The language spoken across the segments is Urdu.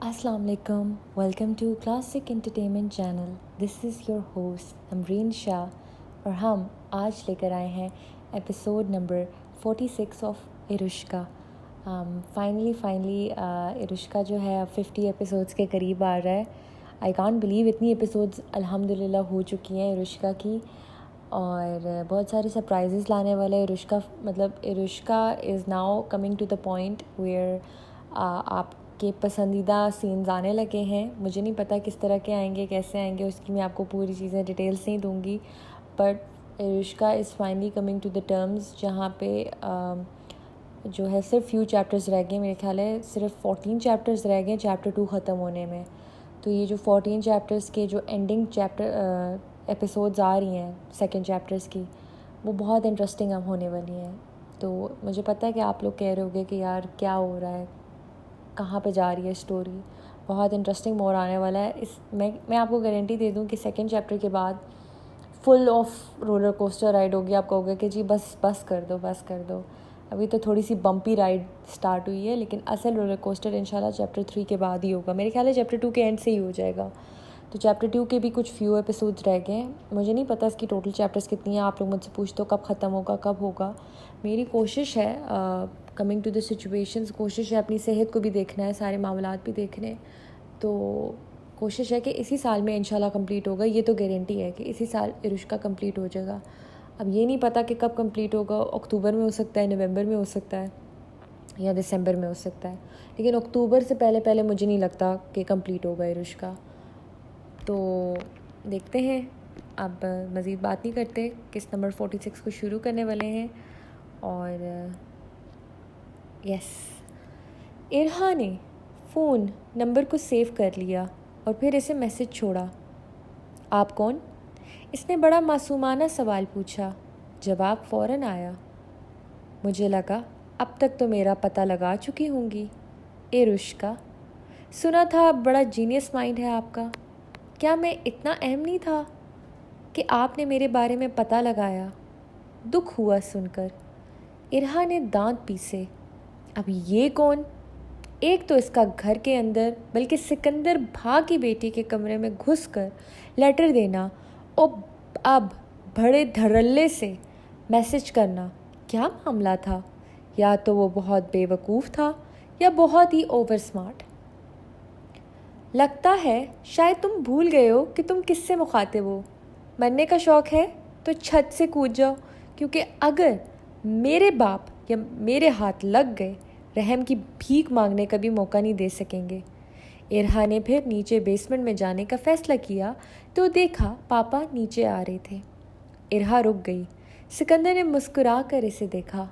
Assalamu alaikum. Welcome to Classic Entertainment Channel. This is your host Amreen Shah اور ہم آج لے کر آئے ہیں ایپیسوڈ نمبر 46 آف ارشقا. فائنلی ارشقا جو ہے 50 ایپیسوڈس کے قریب آ رہا ہے. آئی کانٹ بلیو اتنی ایپیسوڈز الحمدللہ ہو چکی ہیں ارشقا کی, اور بہت ساری سرپرائزز لانے والا ہے ارشقا. مطلب ارشقا is now coming to the point where آپ کے پسندیدہ سینز آنے لگے ہیں. مجھے نہیں پتہ کس طرح کے آئیں گے, کیسے آئیں گے, اس کی میں آپ کو پوری چیزیں ڈیٹیلس نہیں دوں گی, بٹ ارشقا is finally coming to the terms جہاں پہ جو ہے صرف فیو چیپٹرز رہ گئے. میرے خیال ہے صرف 14 چیپٹرز رہ گئے چیپٹر 2 ختم ہونے میں. تو یہ جو 14 چیپٹرز کے جو اینڈنگ ایپیسوڈز آ رہی ہیں سیکنڈ چیپٹرز کی, وہ بہت انٹرسٹنگ اب ہونے والی ہیں. تو مجھے پتہ ہے کہ آپ لوگ کہہ رہے ہوگے کہ یار کیا ہو رہا ہے, کہاں پہ جا رہی ہے اسٹوری. بہت انٹرسٹنگ مور آنے والا ہے. میں آپ کو گارنٹی دے دوں کہ سیکنڈ چیپٹر کے بعد full of roller coaster ride ہوگی. آپ کہو گے کہ جی بس کر دو. ابھی تو تھوڑی سی بمپی رائڈ سٹارٹ ہوئی ہے, لیکن اصل رولر کوسٹر انشاءاللہ چیپٹر 3 کے بعد ہی ہوگا. میرے خیال ہے چیپٹر 2 کے اینڈ سے ہی ہو جائے گا. تو چیپٹر 2 کے بھی کچھ فیو ایپیسوڈز رہ گئے ہیں. مجھے نہیں پتہ اس کی ٹوٹل چیپٹرز کتنی ہیں. آپ لوگ مجھ سے پوچھتے ہو کب ختم ہوگا, کب ہوگا. میری کوشش ہے کمنگ ٹو دا سچویشنز, کوشش ہے اپنی صحت کو بھی دیکھنا ہے, سارے معاملات بھی دیکھنے. تو کوشش ہے کہ اسی سال میں انشاءاللہ کمپلیٹ ہوگا. یہ تو گارنٹی ہے کہ اسی سال ارشقا کمپلیٹ ہو جائے گا. اب یہ نہیں پتہ کہ کب کمپلیٹ ہوگا. اکتوبر میں ہو سکتا ہے, نومبر میں ہو سکتا ہے, یا دسمبر میں ہو سکتا ہے, لیکن اکتوبر سے پہلے مجھے نہیں لگتا کہ کمپلیٹ ہوگا ارشقا. تو دیکھتے ہیں. اب مزید بات نہیں کرتے, کس نمبر 46 کو شروع کرنے والے ہیں. اور یس, ارہا نے فون نمبر کو سیو کر لیا اور پھر اسے میسج چھوڑا. آپ کون؟ اس نے بڑا معصومانہ سوال پوچھا. جواب فوراً آیا. مجھے لگا اب تک تو میرا پتہ لگا چکی ہوں گی. ارشقا, سنا تھا بڑا جینیس مائنڈ ہے آپ کا. کیا میں اتنا اہم نہیں تھا کہ آپ نے میرے بارے میں پتہ لگایا؟ دکھ ہوا سن کر. ارہا نے دانت پیسے. اب یہ کون؟ ایک تو اس کا گھر کے اندر بلکہ سکندر بھا کی بیٹی کے کمرے میں گھس کر لیٹر دینا, اور اب بڑے دھڑلے سے میسج کرنا. کیا معاملہ تھا؟ یا تو وہ بہت بے وقوف تھا یا بہت ہی اوور سمارٹ. لگتا ہے شاید تم بھول گئے ہو کہ تم کس سے مخاطب ہو. مرنے کا شوق ہے تو چھت سے کود جاؤ, کیونکہ اگر میرے باپ یا میرے ہاتھ لگ گئے رحم کی بھیک مانگنے کا بھی موقع نہیں دے سکیں گے. ارہا نے پھر نیچے بیسمنٹ میں جانے کا فیصلہ کیا تو دیکھا پاپا نیچے آ رہے تھے. ارہا رک گئی. سکندر نے مسکرا کر اسے دیکھا.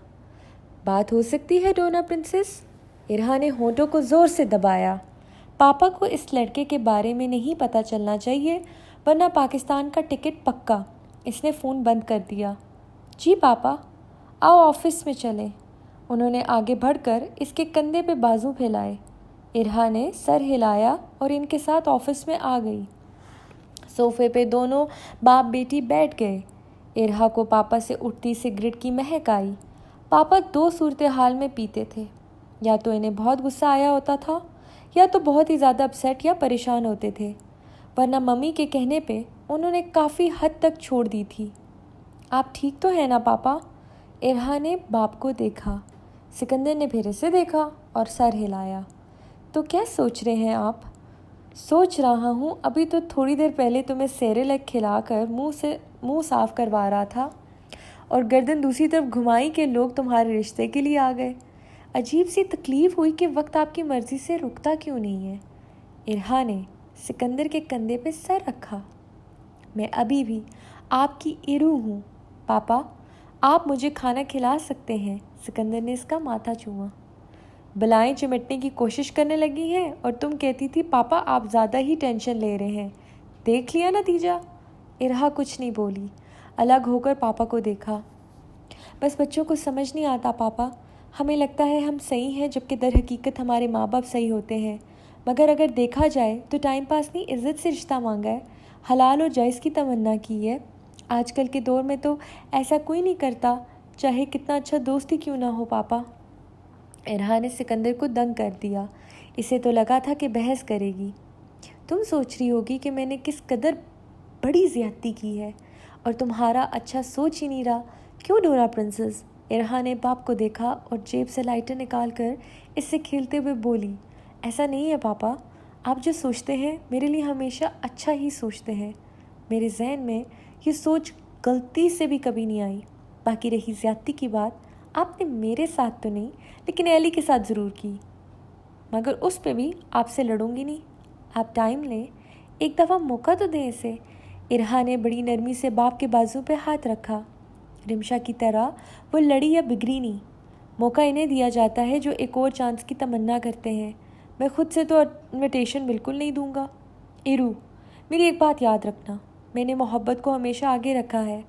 بات ہو سکتی ہے ڈونا پرنسس. ارہا نے ہونٹوں کو زور سے دبایا. پاپا کو اس لڑکے کے بارے میں نہیں پتہ چلنا چاہیے, ورنہ پاکستان کا ٹکٹ پکا. اس نے فون بند کر دیا. جی پاپا, آؤ آفس میں چلیں. انہوں نے آگے بڑھ کر اس کے کندھے پہ بازو پھیلائے. ارہا نے سر ہلایا اور ان کے ساتھ آفس میں آ گئی. صوفے پہ دونوں باپ بیٹی بیٹھ گئے. ارہا کو پاپا سے اٹھتی سگریٹ کی مہک آئی. پاپا دو صورتحال میں پیتے تھے. یا تو انہیں بہت غصہ آیا ہوتا تھا, یا تو بہت ہی زیادہ اپسیٹ یا پریشان ہوتے تھے, ورنہ ممی کے کہنے پہ انہوں نے کافی حد تک چھوڑ دی تھی. آپ ٹھیک تو ہیں نا پاپا؟ ارہا نے باپ کو دیکھا. سکندر نے پھر اسے دیکھا اور سر ہلایا. تو کیا سوچ رہے ہیں آپ؟ سوچ رہا ہوں ابھی تو تھوڑی دیر پہلے تمہیں سیریلک کھلا کر منہ صاف کروا رہا تھا, اور گردن دوسری طرف گھمائی کہ لوگ تمہارے رشتے کے لیے آ گئے. عجیب سی تکلیف ہوئی کہ وقت آپ کی مرضی سے رکتا کیوں نہیں ہے. ارہا نے سکندر کے کندھے پہ سر رکھا. میں ابھی بھی آپ کی ارو ہوں پاپا, آپ مجھے کھانا کھلا سکتے ہیں. سکندر نے اس کا ماتھا چوما. بلائیں چمٹنے کی کوشش کرنے لگی ہیں اور تم کہتی تھی پاپا آپ زیادہ ہی ٹینشن لے رہے ہیں. دیکھ لیا نتیجہ. ارہا کچھ نہیں بولی. الگ ہو کر پاپا کو دیکھا. بس بچوں کو سمجھ نہیں آتا پاپا. ہمیں لگتا ہے ہم صحیح ہیں, جبکہ در حقیقت ہمارے ماں باپ صحیح ہوتے ہیں. مگر اگر دیکھا جائے تو ٹائم پاس نہیں, عزت سے رشتہ مانگا ہے, حلال اور جائز کی تمنا کی ہے. آج کل کے دور میں تو ایسا کوئی نہیں کرتا, چاہے کتنا اچھا دوست ہی کیوں نہ ہو پاپا. ارہا نے سکندر کو دنگ کر دیا. اسے تو لگا تھا کہ بحث کرے گی۔ تم سوچ رہی ہوگی کہ میں نے کس قدر بڑی زیادتی کی ہے، اور تمہارا اچھا سوچ ہی نہیں رہا، کیوں ڈورا پرنسس؟ ارہا نے باپ کو دیکھا اور جیب سے لائٹر نکال کر اس سے کھیلتے ہوئے بولی۔ ایسا نہیں ہے پاپا، آپ جو سوچتے ہیں میرے لیے ہمیشہ اچھا ہی سوچتے ہیں۔ میرے ذہن میں یہ سوچ غلطی سے بھی کبھی نہیں آئی۔ باقی رہی زیادتی کی بات، آپ نے میرے ساتھ تو نہیں لیکن ایلی کے ساتھ ضرور کی، مگر اس پہ بھی آپ سے لڑوں گی نہیں۔ آپ ٹائم لیں، ایک دفعہ موقع تو دیں اسے۔ ارہا نے بڑی نرمی سے باپ کے بازو پہ ہاتھ رکھا۔ رمشا کی طرح وہ لڑی یا بگڑی نہیں۔ موقع انہیں دیا جاتا ہے جو ایک اور چانس کی تمنا کرتے ہیں۔ میں خود سے تو انویٹیشن بالکل نہیں دوں گا۔ ایرو، میری ایک بات یاد رکھنا، میں نے محبت کو ہمیشہ آگے رکھا ہے۔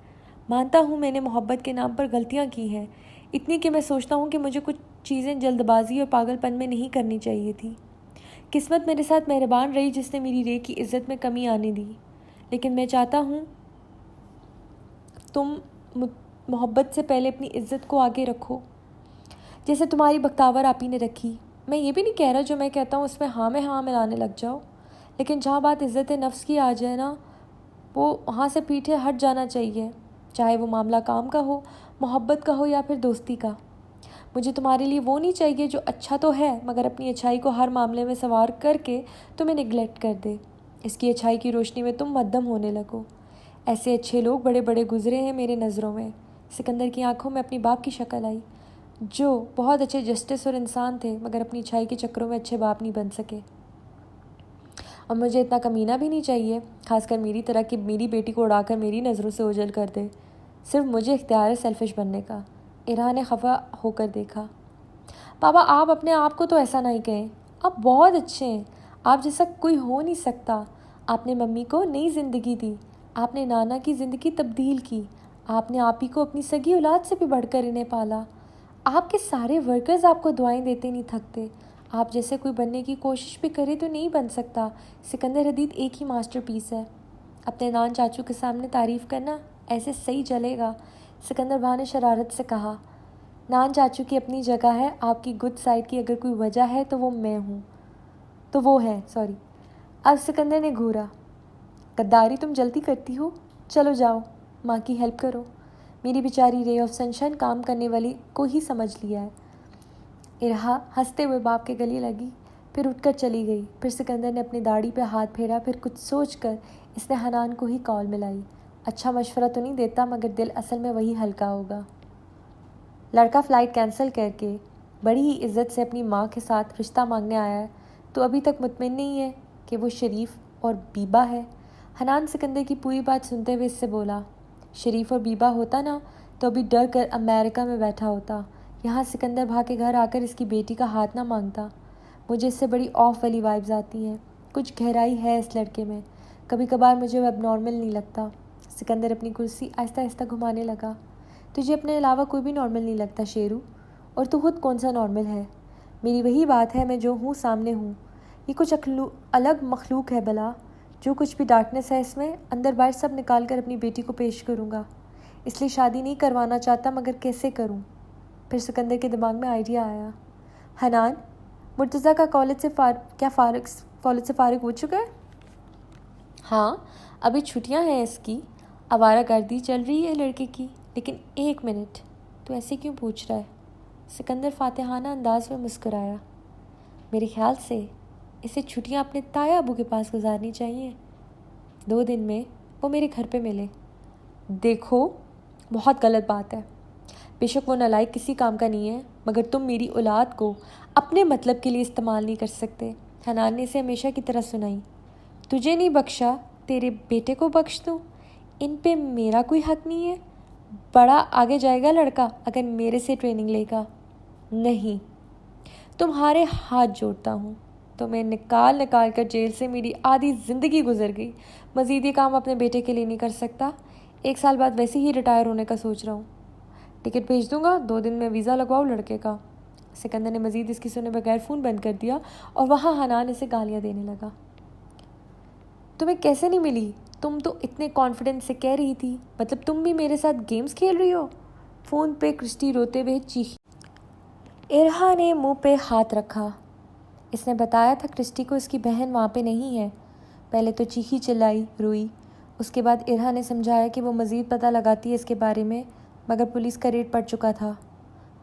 مانتا ہوں میں نے محبت کے نام پر غلطیاں کی ہیں، اتنی کہ میں سوچتا ہوں کہ مجھے کچھ چیزیں جلد بازی اور پاگل پن میں نہیں کرنی چاہیے تھی۔ قسمت میرے ساتھ مہربان رہی جس نے میری رے کی عزت میں کمی آنے دی، لیکن میں چاہتا ہوں تم محبت سے پہلے اپنی عزت کو آگے رکھو، جیسے تمہاری بختاور آپی نے رکھی۔ میں یہ بھی نہیں کہہ رہا جو میں کہتا ہوں اس میں ہاں ملانے لگ جاؤ، لیکن جہاں بات عزت نفس کی آ جائے نا، وہ وہاں سے پیچھے ہٹ جانا چاہیے، چاہے وہ معاملہ کام کا ہو، محبت کا ہو یا پھر دوستی کا۔ مجھے تمہارے لیے وہ نہیں چاہیے جو اچھا تو ہے مگر اپنی اچھائی کو ہر معاملے میں سوار کر کے تمہیں نگلیکٹ کر دے، اس کی اچھائی کی روشنی میں تم مدھم ہونے لگو۔ ایسے اچھے لوگ بڑے بڑے گزرے ہیں میرے نظروں میں۔ سکندر کی آنکھوں میں اپنی باپ کی شکل آئی، جو بہت اچھے جسٹس اور انسان تھے مگر اپنی اچھائی کے چکروں میں اچھے باپ نہیں بن سکے۔ اور مجھے اتنا کمینہ بھی نہیں چاہیے، خاص کر میری طرح کہ میری بیٹی کو اڑا کر میری نظروں سے اوجھل کر دے۔ صرف مجھے اختیار ہے سیلفش بننے کا۔ ارہا نے خفا ہو کر دیکھا۔ پاپا، آپ اپنے آپ کو تو ایسا نہیں کہیں، آپ بہت اچھے ہیں، آپ جیسا کوئی ہو نہیں سکتا۔ آپ نے ممی کو نئی زندگی دی، آپ نے نانا کی زندگی تبدیل کی، آپ نے آپ ہی کو اپنی سگی اولاد سے بھی بڑھ کر انہیں پالا۔ آپ کے سارے ورکرز آپ کو دعائیں دیتے نہیں تھکتے۔ آپ جیسے کوئی بننے کی کوشش بھی کرے تو نہیں بن سکتا۔ سکندر حدید ایک ہی ماسٹر پیس ہے۔ اپنے نان چاچو کے سامنے تعریف کرنا ایسے صحیح چلے گا، سکندر بھائی نے شرارت سے کہا۔ نان چاچو کی اپنی جگہ ہے، آپ کی گڈ سائڈ کی اگر کوئی وجہ ہے تو وہ میں ہوں، تو وہ ہے سوری۔ اب سکندر نے گھورا۔ غداری تم جلدی کرتی ہو، چلو جاؤ ماں کی ہیلپ کرو۔ میری بیچاری رے آف سنشائن کام کرنے والی کو ہی سمجھ لیا ہے۔ ارہا ہنستے ہوئے باپ کے گلے لگی، پھر اٹھ کر چلی گئی۔ پھر سکندر نے اپنی داڑھی پہ ہاتھ پھیرا، پھر کچھ سوچ کر اس نے حنان کو ہی کال ملائی۔ اچھا مشورہ تو نہیں دیتا مگر دل اصل میں وہی ہلکا ہوگا۔ لڑکا فلائٹ کینسل کر کے بڑی ہی عزت سے اپنی ماں کے ساتھ رشتہ مانگنے آیا ہے تو ابھی تک مطمئن نہیں ہے کہ وہ شریف اور بیبا ہے۔ حنان سکندر کی پوری بات سنتے ہوئے اس سے بولا، شریف اور بیبا ہوتا نا تو ابھی ڈر کر امریکہ میں بیٹھا ہوتا، یہاں سکندر بھا کے گھر آ کر اس کی بیٹی کا ہاتھ نہ مانگتا۔ مجھے اس سے بڑی آف والی وائبز آتی ہیں، کچھ گہرائی ہے اس لڑکے میں، کبھی کبھار مجھے وہ اب نارمل نہیں لگتا۔ سکندر اپنی کرسی آہستہ آہستہ گھمانے لگا۔ تجھے اپنے علاوہ کوئی بھی نارمل نہیں لگتا شیرو، اور تو خود کون سا نارمل ہے؟ میری وہی بات ہے، میں جو ہوں سامنے ہوں، یہ کچھ الگ مخلوق ہے بلا، جو کچھ بھی ڈارکنس ہے اس میں اندر باہر سب نکال کر اپنی بیٹی کو پیش کروں گا۔ اس لیے شادی نہیں کروانا چاہتا مگر کیسے کروں؟ پھر سکندر کے دماغ میں آئیڈیا آیا۔ حنان، مرتضیٰ کا کالج سے فارغ ہو چکا ہے؟ ہاں، ابھی چھٹیاں ہیں اس کی، آوارہ گردی چل رہی ہے لڑکے کی۔ لیکن ایک منٹ، تو ایسے کیوں پوچھ رہا ہے؟ سکندر فاتحانہ انداز میں مسکرایا۔ میرے خیال سے اسے چھٹیاں اپنے تایا ابو کے پاس گزارنی چاہیے، 2 دن میں وہ میرے گھر پہ ملے۔ دیکھو، بہت غلط بات ہے، بے شک وہ نالائق کسی کام کا نہیں ہے مگر تم میری اولاد کو اپنے مطلب کے لیے استعمال نہیں کر سکتے۔ حنان نے اسے ہمیشہ کی طرح سنائی۔ تجھے نہیں بخشا، تیرے بیٹے کو بخش دوں، ان پہ میرا کوئی حق نہیں ہے؟ بڑا آگے جائے گا لڑکا اگر میرے سے ٹریننگ لے گا۔ نہیں، تمہارے ہاتھ جوڑتا ہوں، تمہیں نکال کر جیل سے میری آدھی زندگی گزر گئی، مزید یہ کام اپنے بیٹے کے لیے نہیں کر سکتا۔ 1 سال بعد ویسے ہی ریٹائر ہونے کا سوچ رہا ہوں، ٹکٹ بھیج دوں گا، 2 دن میں ویزا لگواؤ لڑکے کا۔ سکندر نے مزید اس کی سنے بغیر فون بند کر دیا اور وہاں حنان اسے گالیاں دینے لگا۔ تمہیں کیسے نہیں ملی؟ تم تو اتنے کانفیڈنس سے کہہ رہی تھی، مطلب تم بھی میرے ساتھ گیمز کھیل رہی ہو؟ فون پہ کرسٹی روتے ہوئے چیخی۔ ارہا نے منہ پہ ہاتھ رکھا۔ اس نے بتایا تھا کرسٹی کو اس کی بہن وہاں پہ نہیں ہے۔ پہلے تو چیخی چلائی، روئی۔ اس کے بعد ارہا نے سمجھایا کہ وہ مزید پتہ لگاتی ہے اس کے بارے میں، مگر پولیس کا ریڈ پڑ چکا تھا۔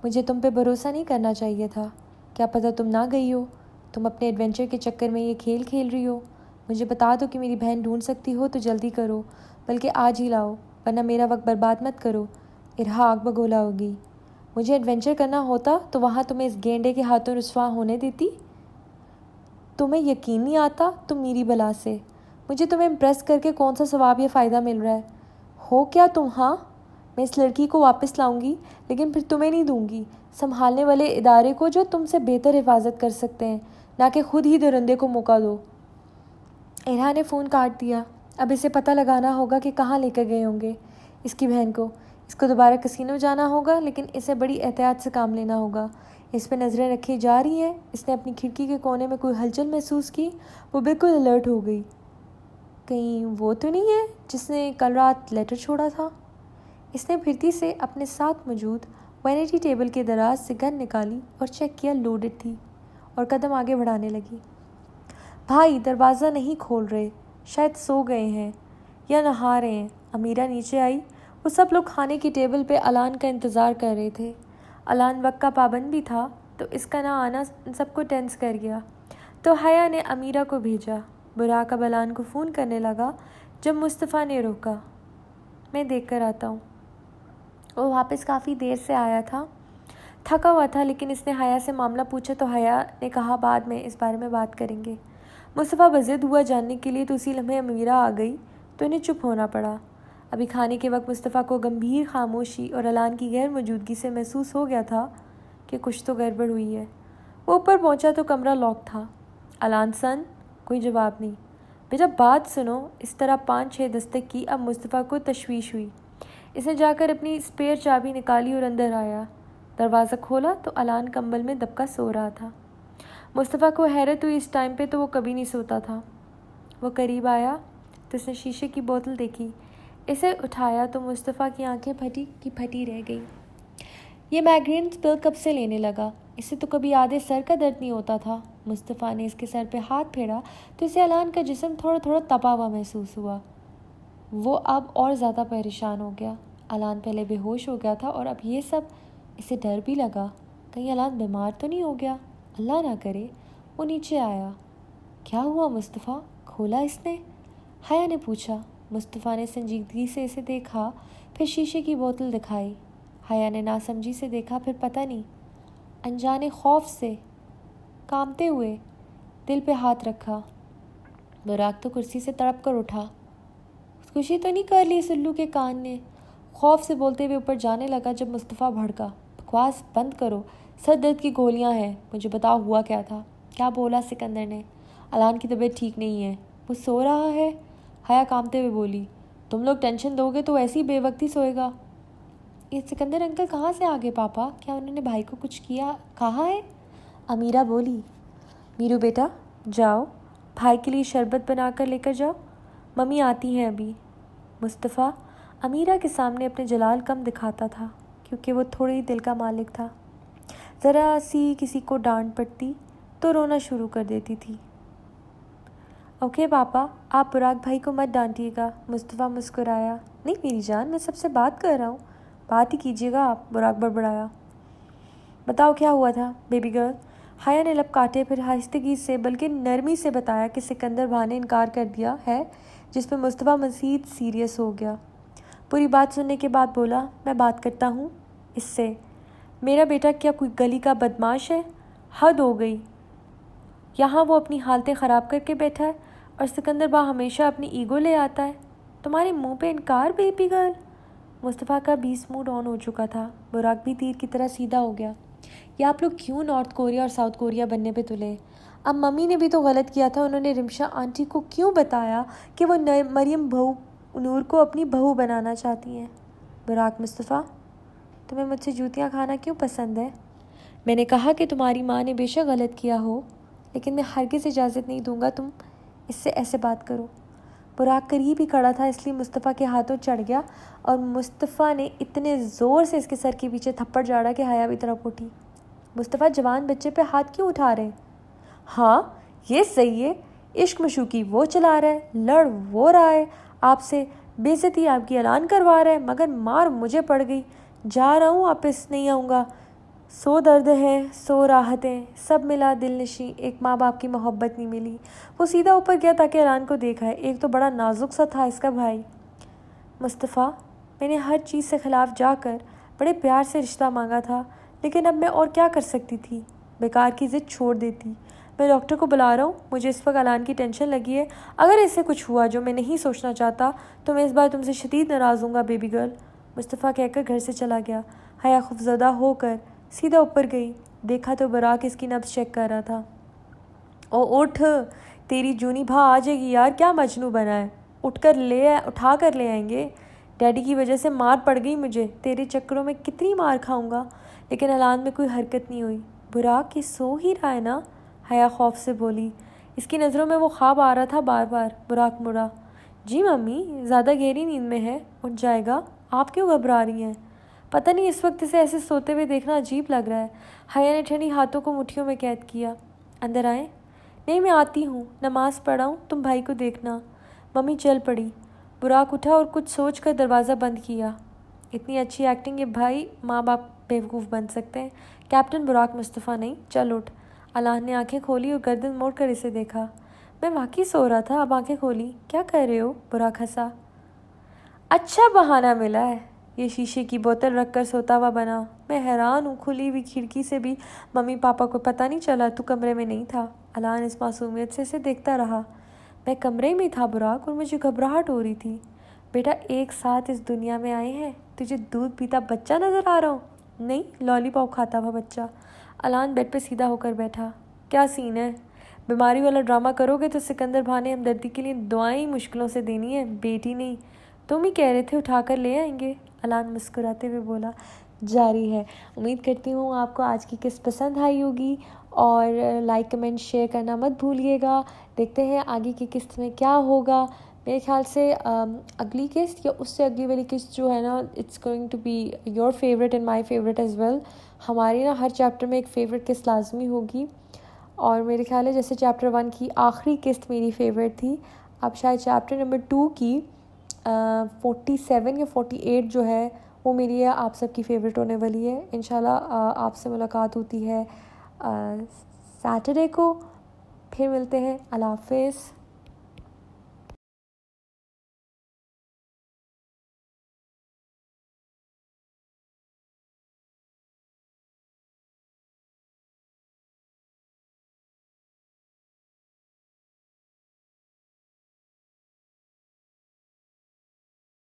مجھے تم پہ بھروسہ نہیں کرنا چاہیے تھا۔ کیا پتہ تم نہ گئی ہو، تم اپنے ایڈونچر کے چکر میں یہ کھیل کھیل رہی ہو۔ مجھے بتا دو کہ میری بہن ڈھونڈ سکتی ہو تو جلدی کرو، بلکہ آج ہی لاؤ، ورنہ میرا وقت برباد مت کرو۔ ارہا آگ بگولا ہوگی۔ مجھے ایڈونچر کرنا ہوتا تو وہاں تمہیں اس گینڈے کے ہاتھوں رسوا ہونے دیتی؟ تمہیں یقین نہیں آتا تم میری بلا سے؟ مجھے تمہیں امپریس کر کے کون سا ثواب یا فائدہ مل رہا ہے؟ ہو کیا تم؟ ہاں، میں اس لڑکی کو واپس لاؤں گی، لیکن پھر تمہیں نہیں دوں گی، سنبھالنے والے ادارے کو جو تم سے بہتر حفاظت کر سکتے ہیں، نہ کہ خود ہی درندے کو موقع دو۔ ارہا نے فون کاٹ دیا۔ اب اسے پتہ لگانا ہوگا کہ کہاں لے کر گئے ہوں گے اس کی بہن کو۔ اس کو دوبارہ کسینو جانا ہوگا، لیکن اسے بڑی احتیاط سے کام لینا ہوگا۔ اس پہ نظریں رکھی جا رہی ہیں۔ اس نے اپنی کھڑکی کے کونے میں کوئی ہلچل محسوس کی۔ وہ بالکل الرٹ ہو گئی۔ کہیں وہ تو نہیں ہے جس نے کل رات لیٹر چھوڑا تھا؟ اس نے پھرتی سے اپنے ساتھ موجود وینٹی ٹیبل کے دراز سے گن نکالی اور چیک کیا لوڈڈ تھی، اور قدم آگے بڑھانے لگی۔ بھائی دروازہ نہیں کھول رہے، شاید سو گئے ہیں یا نہا رہے ہیں۔ امیرہ نیچے آئی۔ وہ سب لوگ کھانے کی ٹیبل پہ الان کا انتظار کر رہے تھے۔ الان وقت کا پابند بھی تھا، تو اس کا نہ آنا سب کو ٹینس کر گیا۔ تو حیا نے امیرہ کو بھیجا۔ براق اب الان کو فون کرنے لگا جب مصطفیٰ نے روکا۔ میں دیکھ کر آتا ہوں۔ وہ واپس کافی دیر سے آیا تھا، تھکا ہوا تھا، لیکن اس نے حیا سے معاملہ پوچھا تو حیا نے کہا بعد میں اس بارے میں بات کریں گے۔ مصطفیٰ بضد ہوا جاننے کے لیے، تو اسی لمحے امیرہ آ گئی تو انہیں چپ ہونا پڑا۔ ابھی کھانے کے وقت مصطفیٰ کو گمبھیر خاموشی اور الان کی غیر موجودگی سے محسوس ہو گیا تھا کہ کچھ تو گڑبڑ ہوئی ہے۔ وہ اوپر پہنچا تو کمرہ لاک تھا۔ الان سن، کوئی جواب نہیں۔ بیٹا بات سنو۔ اس طرح 5-6 دستک کی۔ اب مصطفیٰ کو تشویش ہوئی۔ اس نے جا کر اپنی اسپیئر چابی نکالی اور اندر آیا۔ دروازہ کھولا تو الان کمبل میں دبکا سو رہا تھا۔ مصطفیٰ کو حیرت ہوئی، اس ٹائم پہ تو وہ کبھی نہیں سوتا تھا۔ وہ قریب آیا تو اس نے شیشے کی بوتل دیکھی۔ اسے اٹھایا تو مصطفیٰ کی آنکھیں پھٹی کی پھٹی رہ گئیں۔ یہ مائیگرینز پل کب سے لینے لگا؟ اسے تو کبھی آدھے سر کا درد نہیں ہوتا تھا۔ مصطفیٰ نے اس کے سر پہ ہاتھ پھیرا تو اسے الان کا جسم تھوڑا تھوڑا تپا ہوا محسوس ہوا۔ وہ اب اور زیادہ پریشان ہو گیا۔ الان پہلے بے ہوش ہو گیا تھا، اور اب یہ سب۔ اسے ڈر بھی لگا، کہیں الان بیمار تو نہیں ہو گیا؟ اللہ نہ کرے۔ وہ نیچے آیا۔ کیا ہوا مصطفیٰ؟ کھولا اس نے؟ حیا نے پوچھا۔ مصطفیٰ نے سنجیدگی سے اسے دیکھا، پھر شیشے کی بوتل دکھائی۔ حیا نے ناسمجھی سے دیکھا، پھر پتہ نہیں، انجانے خوف سے کانپتے ہوئے دل پہ ہاتھ رکھا۔ براق تو کرسی سے تڑپ کر اٹھا۔ خوشی تو نہیں کر لی سلو کے کان نے؟ خوف سے بولتے ہوئے اوپر جانے لگا جب مصطفیٰ بھڑکا۔ بکواس بند کرو، سر درد کی گولیاں ہیں، مجھے بتاؤ ہوا کیا تھا؟ کیا بولا سکندر نے؟ الان کی طبیعت ٹھیک نہیں ہے، وہ سو رہا ہے۔ حیا کانپتے ہوئے بولی۔ تم لوگ ٹینشن دو گے تو ایسی بے وقتی سوئے گا۔ یہ سکندر انکل کہاں سے آگے پاپا؟ کیا انہوں نے بھائی کو کچھ کہا ہے؟ امیرہ بولی۔ میرو بیٹا جاؤ، بھائی کے لیے شربت بنا کر لے کر جاؤ، ممی آتی ہیں ابھی۔ مصطفیٰ امیرہ کے سامنے اپنے جلال کم دکھاتا تھا، کیونکہ وہ تھوڑی دل کا مالک تھا۔ ذرا سی کسی کو ڈانٹ پڑتی تو رونا شروع کر دیتی تھی۔ اوکے پاپا، آپ براق بھائی کو مت ڈانٹیے گا۔ مصطفیٰ مسکرایا۔ نہیں میری جان، میں سب سے بات کر رہا ہوں، بات ہی کیجیے گا آپ، براق بڑبڑایا۔ بتاؤ کیا ہوا تھا بیبی گرل؟ حیا نے لب کاٹے، پھر آہستگی سے بلکہ نرمی سے بتایا کہ سکندر بھائی نے انکار کر دیا ہے، جس پہ مصطفیٰ مزید سیریس ہو گیا۔ پوری بات سننے کے بعد بولا، میں بات کرتا ہوں اس سے۔ میرا بیٹا کیا کوئی گلی کا بدماش ہے؟ حد ہو گئی۔ یہاں وہ اپنی حالتیں خراب کر کے بیٹھا ہے، اور سکندر با ہمیشہ اپنی ایگو لے آتا ہے۔ تمہارے منہ پہ انکار بیبی گرل؟ مصطفیٰ کا بھی موڈ آن ہو چکا تھا۔ براق بھی تیر کی طرح سیدھا ہو گیا۔ یہ آپ لوگ کیوں نارتھ کوریا اور ساؤتھ کوریا بننے پہ تلے؟ اب ممی نے بھی تو غلط کیا تھا، انہوں نے رمشا آنٹی کو کیوں بتایا کہ وہ مریم بہو نور کو اپنی بہو بنانا چاہتی ہیں؟ براق مصطفیٰ، تمہیں مجھ سے جوتیاں کھانا کیوں پسند ہے؟ میں نے کہا کہ تمہاری ماں نے بے شک غلط کیا ہو، لیکن میں ہرگز اجازت نہیں دوں گا تم اس سے ایسے بات کرو۔ براق قریب ہی کھڑا تھا، اس لیے مصطفیٰ کے ہاتھوں چڑھ گیا، اور مصطفیٰ نے اتنے زور سے اس کے سر کے پیچھے تھپڑ جاڑا کہ حیا بھی طرف اٹھی۔ مصطفیٰ جوان بچے پہ ہاتھ کیوں اٹھا رہے؟ ہاں یہ صحیح ہے، عشق مشوقی وہ چلا رہا ہے، لڑ وہ رہا ہے آپ سے، بے عزتی آپ کی اعلان کروا رہا ہے، مگر مار مجھے پڑ گئی، جا رہا ہوں واپس نہیں آؤں گا۔ سو درد ہے سو راحتیں، سب ملا دل نشیں، ایک ماں باپ کی محبت نہیں ملی۔ وہ سیدھا اوپر گیا تاکہ اعلان کو دیکھا ہے، ایک تو بڑا نازک سا تھا اس کا بھائی۔ مصطفیٰ، میں نے ہر چیز سے خلاف جا کر بڑے پیار سے رشتہ مانگا تھا، لیکن اب میں اور کیا کر سکتی تھی؟ بیکار کی ضد چھوڑ دیتی۔ میں ڈاکٹر کو بلا رہا ہوں، مجھے اس وقت اعلان کی ٹینشن لگی ہے، اگر اس سے کچھ ہوا جو میں نہیں سوچنا چاہتا تو میں اس بار تم سے شدید ناراض ہوں گا بیبی گرل۔ مصطفیٰ کہہ کر گھر سے چلا گیا۔ حیا خوفزدہ ہو کر سیدھا اوپر گئی، دیکھا تو براق اس کی نبض چیک کر رہا تھا۔ او اٹھ، تیری جونی بھا آ جائے گی یار، کیا مجنوں بنا ہے، اٹھا کر لے آئیں گے۔ ڈیڈی کی وجہ سے مار پڑ گئی مجھے، تیرے چکروں میں کتنی مار کھاؤں گا۔ لیکن اعلان میں کوئی حرکت نہیں ہوئی۔ براق یہ سو ہی رہا ہے نا؟ حیا خوف سے بولی۔ اس کی نظروں میں وہ خواب آ رہا تھا بار بار۔ براق مڑا۔ جی ممی، زیادہ گہری نیند میں ہے، اٹھ جائے گا، آپ کیوں گھبرا رہی ہیں؟ پتہ نہیں اس وقت اسے ایسے سوتے ہوئے دیکھنا عجیب لگ رہا ہے۔ حیا نے ٹھنڈی ہاتھوں کو مٹھیوں میں قید کیا۔ اندر آئیں؟ نہیں میں آتی ہوں، نماز پڑھاؤں، تم بھائی کو دیکھنا۔ ممی چل پڑی۔ براق اٹھا اور کچھ سوچ کر دروازہ بند کیا۔ اتنی اچھی ایکٹنگ یہ بھائی ماں باپ بیوقوف بن سکتے ہیں، کیپٹن براق مصطفیٰ نہیں، چل اٹھ۔ اعلان نے آنکھیں کھولی اور گردن موڑ کر اسے دیکھا۔ میں واقعی سو رہا تھا، اب آنکھیں کھولی، کیا کر رہے ہو؟ براق ہنسا۔ اچھا بہانہ ملا ہے، یہ شیشے کی بوتل رکھ کر سوتا ہوا بنا۔ میں حیران ہوں، کھلی ہوئی کھڑکی سے بھی ممی پاپا کو پتہ نہیں چلا تو کمرے میں نہیں تھا۔ اعلان اس معصومیت سے اسے دیکھتا رہا۔ میں کمرے میں تھا براق، اور مجھے گھبراہٹ ہو رہی تھی۔ بیٹا ایک ساتھ اس دنیا میں آئے ہیں، تجھے دودھ پیتا بچہ نظر آ رہا ہوں؟ نہیں، لالی پاپ کھاتا ہوا بچہ۔ اعلان بیڈ پہ سیدھا ہو کر بیٹھا۔ کیا سین ہے؟ بیماری والا ڈرامہ کرو گے تو سکندر بھائی نے ہمدردی کے لیے دعائیں مشکلوں سے دینی ہے، بیٹی نہیں۔ تم ہی کہہ رہے تھے اٹھا کر لے آئیں گے، اعلان مسکراتے ہوئے بولا۔ جاری ہے۔ امید کرتی ہوں آپ کو آج کی قسط پسند آئی ہوگی، اور لائک کمنٹ شیئر کرنا مت بھولیے گا۔ دیکھتے ہیں آگے کی قسط میں کیا ہوگا۔ میرے خیال سے اگلی قسط یا اس سے اگلی والی قسط جو ہے نا، it's going to be your favourite and my favourite as well. ہماری نا ہر چیپٹر میں ایک فیوریٹ قسط لازمی ہوگی، اور میرے خیال ہے جیسے چیپٹر 1 کی آخری قسط میری فیوریٹ تھی، اب شاید چیپٹر نمبر 2 کی 47 یا 48 جو ہے وہ میری ہے آپ سب کی فیوریٹ ہونے والی ہے۔ انشاءاللہ آپ سے ملاقات ہوتی ہے سیٹرڈے کو، پھر ملتے ہیں۔ اللہ حافظ۔